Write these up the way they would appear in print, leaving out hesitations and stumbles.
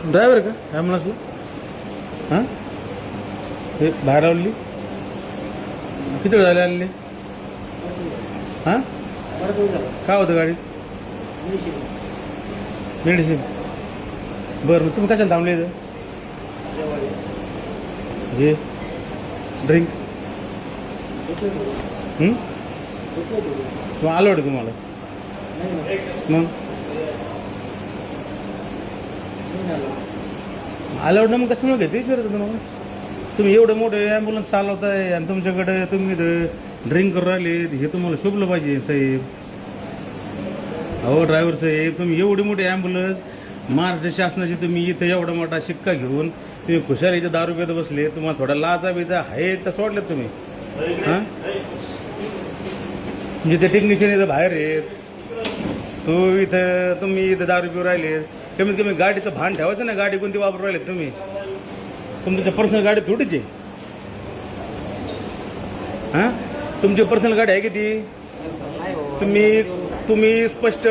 Driver का ॲम्ब्युलन्सला? हां हे बाहेर लावली किती वेळ झाले आलेले? हां काय होतं गाडीत? मेडिसिन. बरं मग तुम्ही कशाला थांबले इथं? हे ड्रिंक मग आलं वाटतं तुम्हाला? मग आलं वाटतं मग कशामुळे घेते विचारत तुम्हाला? तुम्ही एवढे मोठे ॲम्ब्युलन्स चालवताय आणि तुमच्याकडे तुम्ही ड्रिंक करून राहिले, हे तुम्हाला शोभलं पाहिजे साहेब. अहो ड्रायव्हर साहेब, तुम्ही एवढी मोठी ॲम्ब्युलन्स महाराष्ट्र शासनाची, तुम्ही इथं एवढा मोठा शिक्का घेऊन तुम्ही खुशाल इथं दारू पेत बसले, तुम्हाला थोडा लाजा बिजा आहे तर सोडलेत तुम्ही? हां म्हणजे ते टेक्निशियन इथं बाहेर आहेत, तुम्ही इथं दारू पिऊ राहिले. कमीत कमी गाडीचं भान ठेवायचं ना, गाडी कोणती वापरू राहिलेत तुम्ही? तुमच्या पर्सनल गाडी थोडीच आहे. हां तुमची पर्सनल गाडी आहे की ती? तुम्ही स्पष्ट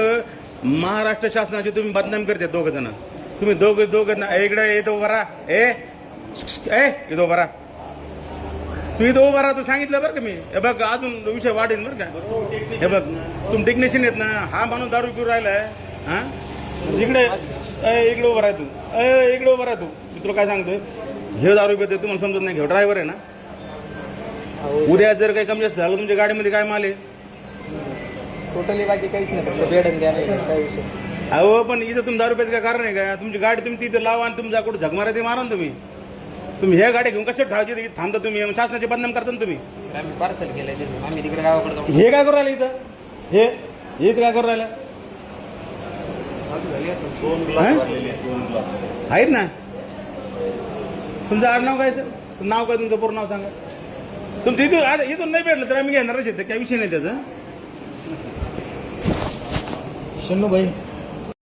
महाराष्ट्र शासनाची तुम्ही बदनामी करते दोघं जण. तुम्ही दोघं ना इकडे येतो बरा येतो बरा, तू इथं उभा राहा. तू सांगितलं बरं का मी. हे बघ अजून विषय वाढेल बरं का. हे बघ तुम्ही टेक्निशियन आहेत ना, हा माणूस दारू पिऊ राहिलाय. हां इकडे उभा राहा तू, इकडे उभा राहा तू. मी तुला काय सांगतोय, हे दारू पितोय तुम्हाला समजत नाही. घेऊ ड्रायव्हर आहे ना. उद्या जर काही कमी जास्त झालं तुमच्या गाडीमध्ये काय माल आहे? टोटली बाकी काहीच नाही, फक्त बेड आणि द्या काय विषय. अहो पण इथं तुम्ही दारू प्यायचं काय कारण आहे का? तुमची गाडी तुम्ही तिथे लावा आणि तुमच्या कुठं झगमारा ते मारा ना तुम्ही. ह्या गाडी घेऊन कशात थांबता तुम्ही? शासनाचे बदनाम करता ना तुम्ही. आम्ही पार्सल केलं, आम्ही तिकडे गावाकडे जाऊ. हे काय करू राहिलं इथं? हे इथं काय करू राहिलं? आहेत ना. तुमचं आडनाव काय सर? नाव काय तुमचं? पूर्ण नाव सांगा तुमचं. इथून नाही भेटलं तर आम्ही घेणारच येते, काही विषय नाही त्याचा. शन्नू भाई